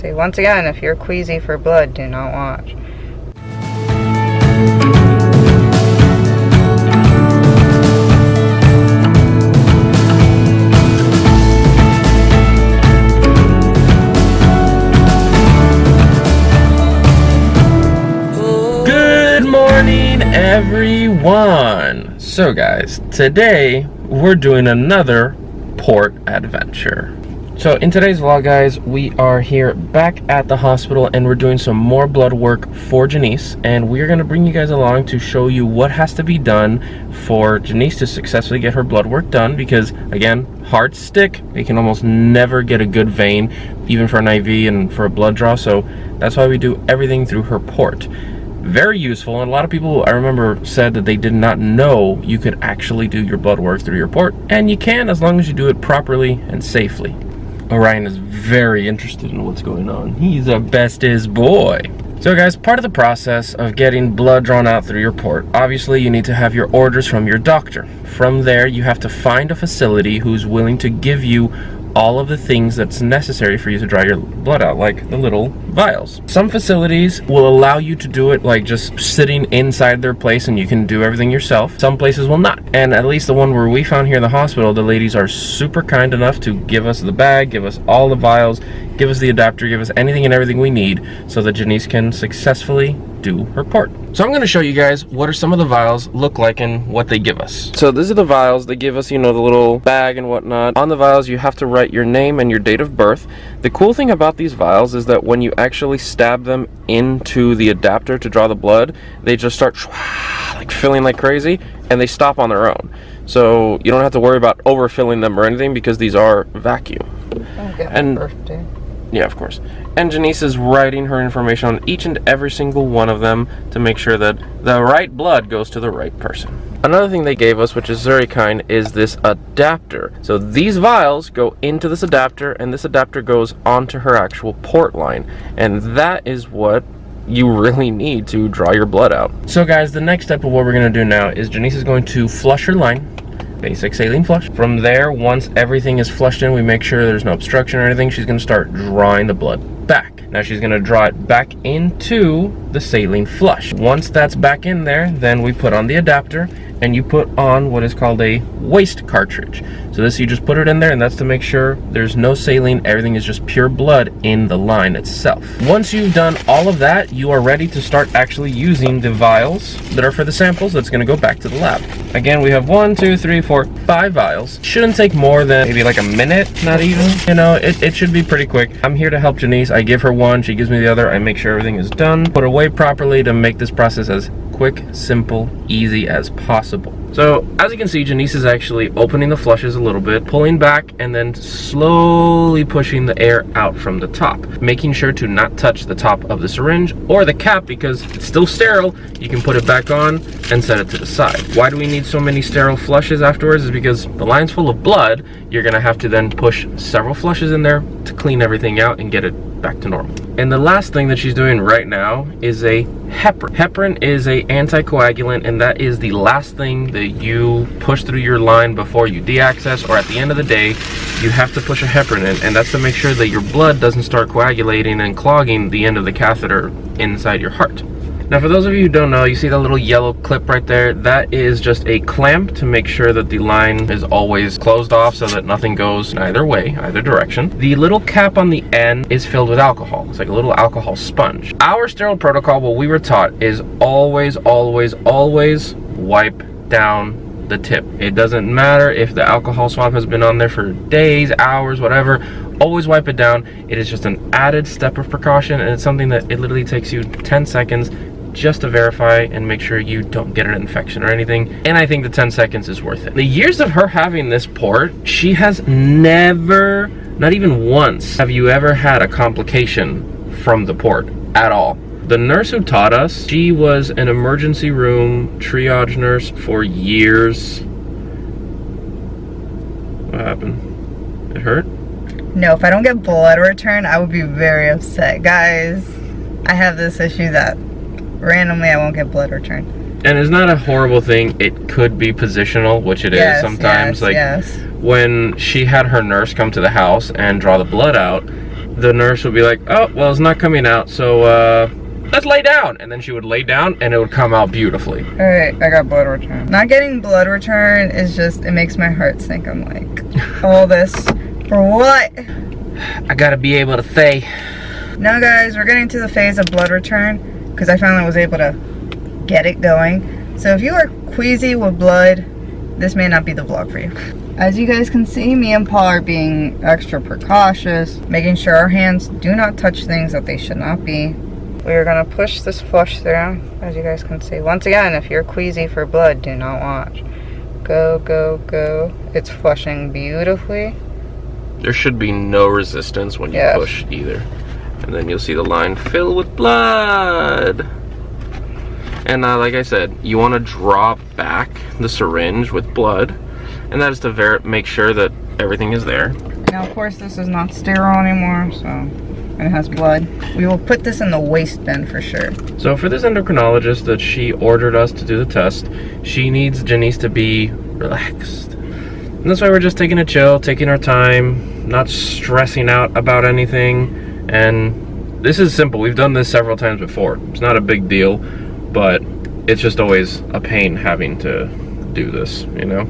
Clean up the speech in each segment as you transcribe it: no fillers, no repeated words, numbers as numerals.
See, once again, if you're queasy for blood, do not watch. Good morning, everyone. So guys, today we're doing another port adventure. So in today's vlog, guys, we are here back at the hospital and we're doing some more blood work for Janice, and we're going to bring you guys along to show you what has to be done for Janice to successfully get her blood work done, because again, hearts stick. You can almost never get a good vein, even for an IV and for a blood draw, so that's why we do everything through her port. Very useful, and a lot of people, I remember, said that they did not know you could actually do your blood work through your port, and you can, as long as you do it properly and safely. Orion is very interested in what's going on. He's a bestest boy. So guys, part of the process of getting blood drawn out through your port, obviously you need to have your orders from your doctor. From there, you have to find a facility who's willing to give you all of the things that's necessary for you to draw your blood out, like the little vials. Some facilities will allow you to do it like just sitting inside their place and you can do everything yourself. Some places will not. And at least the one where we found here in the hospital, the ladies are super kind enough to give us the bag, give us all the vials, give us the adapter, give us anything and everything we need so that Janice can successfully do her port. So I'm going to show you guys what are some of the vials look like and what they give us. So these are the vials. They give us, you know, the little bag and whatnot. On the vials you have to write your name and your date of birth. The cool thing about these vials is that when you actually stab them into the adapter to draw the blood, they just start like filling like crazy, and they stop on their own. So you don't have to worry about overfilling them or anything, because these are vacuum. Yeah, of course. And Janice is writing her information on each and every single one of them to make sure that the right blood goes to the right person. Another thing they gave us, which is very kind, is this adapter. So these vials go into this adapter, and this adapter goes onto her actual port line. And that is what you really need to draw your blood out. So guys, the next step of what we're going to do now is Janice is going to flush her line. Basic saline flush. From there, once everything is flushed in, we make sure there's no obstruction or anything, she's going to start drawing the blood back. Now she's going to draw it back into the saline flush. Once that's back in there, then we put on the adapter and you put on what is called a waste cartridge. So this, you just put it in there, and that's to make sure there's no saline, everything is just pure blood in the line itself. Once you've done all of that, you are ready to start actually using the vials that are for the samples that's going to go back to the lab. Again, we have 1, 2, 3, 4, 5 vials. Shouldn't take more than maybe like a minute, not even. You know, it should be pretty quick. I'm here to help Janice. I give her one, she gives me the other. I make sure everything is done, put away properly to make this process as quick, simple, easy as possible. So as you can see, Janice is actually opening the flushes a little bit, pulling back, and then slowly pushing the air out from the top, making sure to not touch the top of the syringe or the cap, because it's still sterile. You can put it back on and set it to the side. Why do we need so many sterile flushes afterwards? Is because the line's full of blood. You're gonna have to then push several flushes in there to clean everything out and get it back to normal. And the last thing that she's doing right now is a heparin. Heparin is a anticoagulant, and that is the last thing that you push through your line before you deaccess, or at the end of the day you have to push a heparin in, and that's to make sure that your blood doesn't start coagulating and clogging the end of the catheter inside your heart. Now, for those of you who don't know, you see that little yellow clip right there? That is just a clamp to make sure that the line is always closed off so that nothing goes either way, either direction. The little cap on the end is filled with alcohol. It's like a little alcohol sponge. Our sterile protocol, what we were taught, is always, always, always wipe down the tip. It doesn't matter if the alcohol swab has been on there for days, hours, whatever. Always wipe it down. It is just an added step of precaution, and it's something that it literally takes you 10 seconds just to verify and make sure you don't get an infection or anything. And I think the 10 seconds is worth it. The years of her having this port, she has never, not even once, have you ever had a complication from the port at all. The nurse who taught us, she was an emergency room triage nurse for years. What happened? It hurt? No, if I don't get blood return, I would be very upset. Guys, I have this issue that randomly I won't get blood return. And it's not a horrible thing. It could be positional, which it is sometimes. When she had her nurse come to the house and draw the blood out, the nurse would be like, oh, well, it's not coming out, so let's lay down. And then she would lay down and it would come out beautifully. All right, I got blood return. Not getting blood return is just, it makes my heart sink. I'm like, all this for what? I gotta be able to say. Now guys, we're getting to the phase of blood return because I finally was able to get it going. So if you are queasy with blood, this may not be the vlog for you. As you guys can see, me and Paul are being extra precautious, making sure our hands do not touch things that they should not be. We are gonna push this flush through, as you guys can see. Once again, if you're queasy for blood, do not watch. Go, go, go. It's flushing beautifully. There should be no resistance when you push either. And then you'll see the line fill with blood. And like I said, you want to draw back the syringe with blood, and that is to make sure that everything is there. Now, of course, this is not sterile anymore, so it has blood. We will put this in the waste bin for sure. So for this endocrinologist that she ordered us to do the test, she needs Janice to be relaxed. And that's why we're just taking a chill, taking our time, not stressing out about anything. And this is simple. We've done this several times before. It's not a big deal, but it's just always a pain having to do this, you know?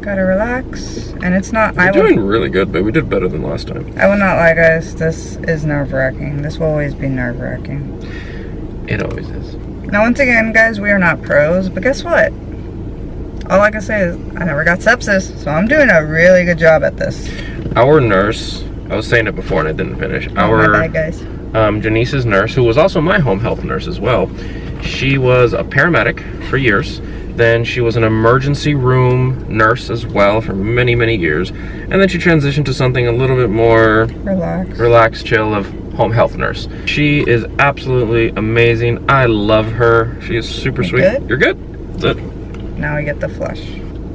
Gotta relax. And it's not... We're doing really good, but we did better than last time. I will not lie, guys. This is nerve-wracking. This will always be nerve-wracking. It always is. Now, once again, guys, we are not pros, but guess what? All I can say is I never got sepsis, so I'm doing a really good job at this. Our nurse, I was saying it before and I didn't finish. My bad, guys. Janice's nurse, who was also my home health nurse as well, she was a paramedic for years. Then she was an emergency room nurse as well for many, many years. And then she transitioned to something a little bit more relaxed, chill of home health nurse. She is absolutely amazing. I love her. She is super sweet. Good? You're good? That's it. Now we get the flush.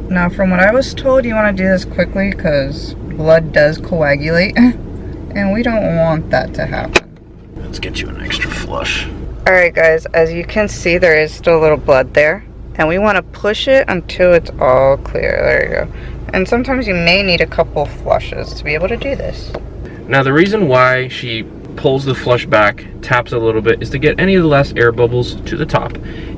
Now, from what I was told, you want to do this quickly because blood does coagulate. And we don't want that to happen. Let's get you an extra flush. Alright guys, as you can see, there is still a little blood there. And we want to push it until it's all clear. There you go. And sometimes you may need a couple flushes to be able to do this. Now the reason why she pulls the flush back, taps a little bit, is to get any of the last air bubbles to the top.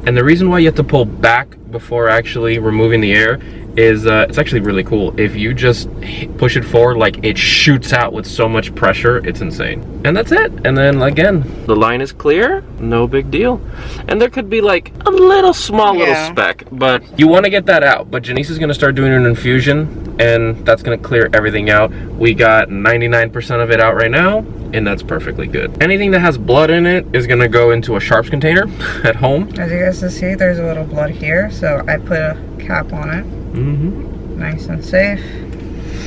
And the reason why you have to pull back before actually removing the air is it's actually really cool. If you just push it forward, like it shoots out with so much pressure, it's insane. And that's it. And then again, the line is clear, no big deal. And there could be like a little small little speck, but you want to get that out. But Janice is going to start doing an infusion, and that's going to clear everything out. We got 99% of it out right now, and that's perfectly good. Anything that has blood in it is going to go into a sharps container at home. As you guys can see, there's a little blood here, so I put a cap on it. Nice and safe.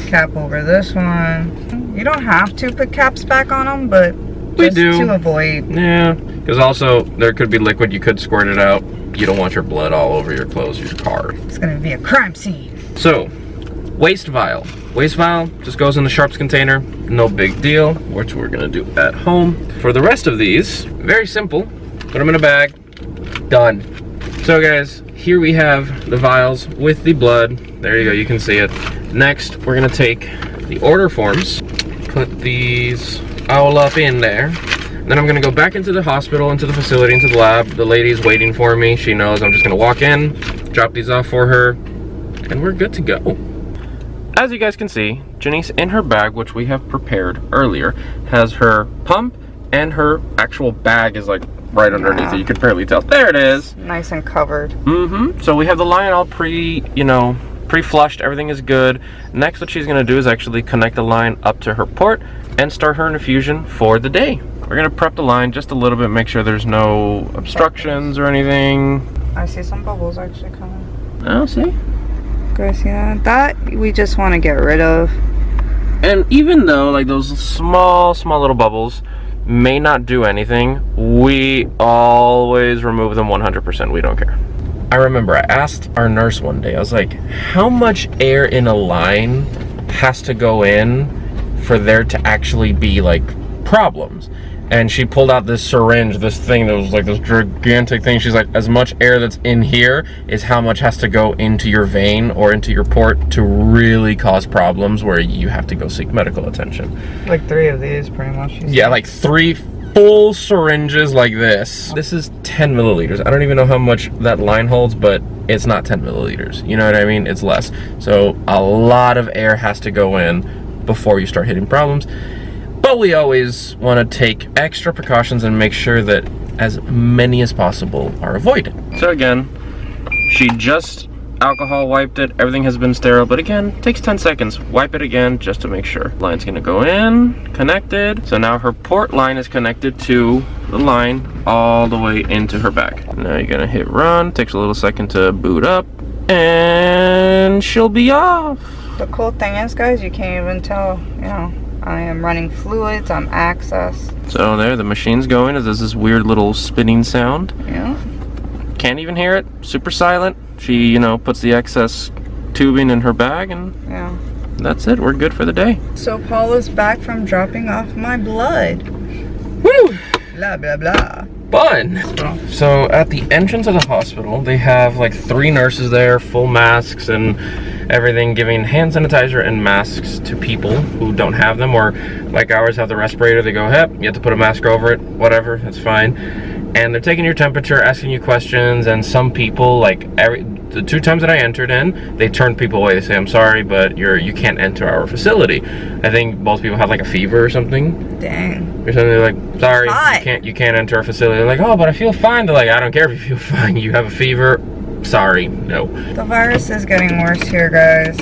Cap over this one. You don't have to put caps back on them, but we do to avoid. Yeah, because also there could be liquid. You could squirt it out. You don't want your blood all over your clothes, your car. It's gonna be a crime scene. So, waste vial. Waste vial just goes in the sharps container. No big deal, which we're gonna do at home. For the rest of these, very simple. Put them in a bag. Done. So guys, here we have the vials with the blood. There you go, you can see it. Next, we're gonna take the order forms, put these all up in there. Then I'm gonna go back into the hospital, into the facility, into the lab. The lady's waiting for me. She knows I'm just gonna walk in, drop these off for her, and we're good to go. As you guys can see, Janice in her bag, which we have prepared earlier, has her pump, and her actual bag is like right underneath it. You could barely tell. There it is. Nice and covered. So we have the line all pre-flushed. Everything is good. Next, what she's gonna do is actually connect the line up to her port and start her infusion for the day. We're gonna prep the line just a little bit, make sure there's no obstructions or anything. I see some bubbles actually coming. Oh, see? Guys, see that? That we just want to get rid of. And even though like those small little bubbles may not do anything, we always remove them 100%. We don't care. I remember I asked our nurse one day, I was like, how much air in a line has to go in for there to actually be like problems? and she pulled out this syringe, this thing that was like this gigantic thing. She's like, as much air that's in here is how much has to go into your vein or into your port to really cause problems where you have to go seek medical attention. Like 3 of these, pretty much. Yeah, like 3 full syringes like this. This is 10 milliliters. I don't even know how much that line holds, but it's not 10 milliliters. You know what I mean? It's less. So a lot of air has to go in before you start hitting problems. But we always want to take extra precautions and make sure that as many as possible are avoided. So again, she just alcohol wiped it. Everything has been sterile, but again, takes 10 seconds. Wipe it again just to make sure. Line's gonna go in, connected. So now her port line is connected to the line all the way into her bag. Now you're gonna hit run. Takes a little second to boot up, and she'll be off. The cool thing is, guys, you can't even tell, you know, I am running fluids, I'm access. So there, the machine's going. It does this weird little spinning sound. Yeah. Can't even hear it. Super silent. She, you know, puts the excess tubing in her bag, and yeah, that's it. We're good for the day. So Paula's back from dropping off my blood. Woo! Blah, blah, blah. Fun! So at the entrance of the hospital, they have like 3 nurses there, full masks and everything, giving hand sanitizer and masks to people who don't have them, or like ours have the respirator. They go, "Yep, you have to put a mask over it, whatever, that's fine." And they're taking your temperature, asking you questions, and some people, like the 2 times that I entered in, they turned people away. They say, "I'm sorry, but you can't enter our facility." I think most people have like a fever or something. Dang. Or something. They're like, "Sorry, you can't enter our facility." They're like, "Oh, but I feel fine." They're like, "I don't care if you feel fine. You have a fever. Sorry, no." The virus is getting worse here, guys.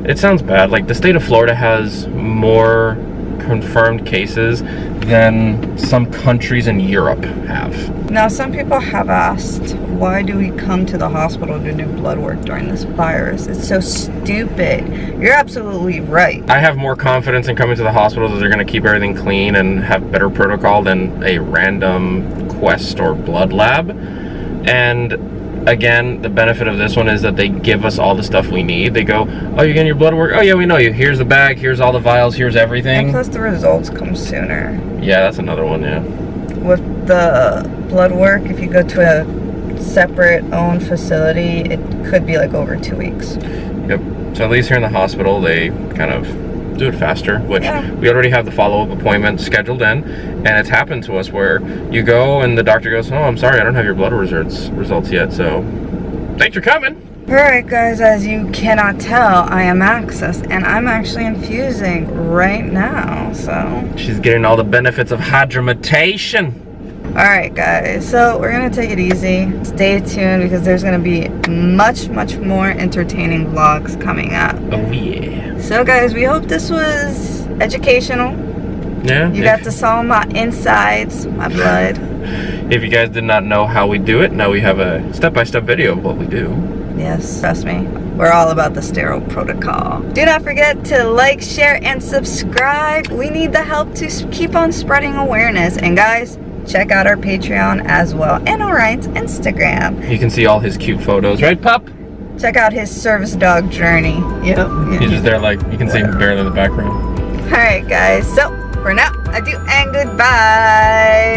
It sounds bad. Like the state of Florida has more confirmed cases than some countries in Europe have. Now, some people have asked, why do we come to the hospital to do blood work during this virus? It's so stupid. You're absolutely right. I have more confidence in coming to the hospital that they're going to keep everything clean and have better protocol than a random Quest or blood lab. And again, the benefit of this one is that they give us all the stuff we need. They go, "Oh, you're getting your blood work? Oh yeah, we know you. Here's the bag, here's all the vials, here's everything." And plus the results come sooner. Yeah, that's another one, yeah. With the blood work, if you go to a separate owned facility, it could be like over 2 weeks. Yep. So at least here in the hospital, they kind of do it faster, which we already have the follow-up appointment scheduled in, and it's happened to us where you go and the doctor goes, "Oh, I'm sorry, I don't have your blood results yet, so thanks for coming." Alright guys, as you cannot tell, I am access, and I'm actually infusing right now, so. She's getting all the benefits of hydromatation. Alright guys, so we're gonna take it easy. Stay tuned because there's gonna be much more entertaining vlogs coming up. Oh yeah. So guys, we hope this was educational. Yeah. You got to saw my insides, my blood. If you guys did not know how we do it, now we have a step-by-step video of what we do. Yes, trust me. We're all about the sterile protocol. Do not forget to like, share, and subscribe. We need the help to keep on spreading awareness. And guys, check out our Patreon as well, and Orion's Instagram. You can see all his cute photos, right, pup? Check out his service dog journey. Yep. He's just there, like, you can see him barely in the background. Alright guys, so for now, adieu and goodbyes.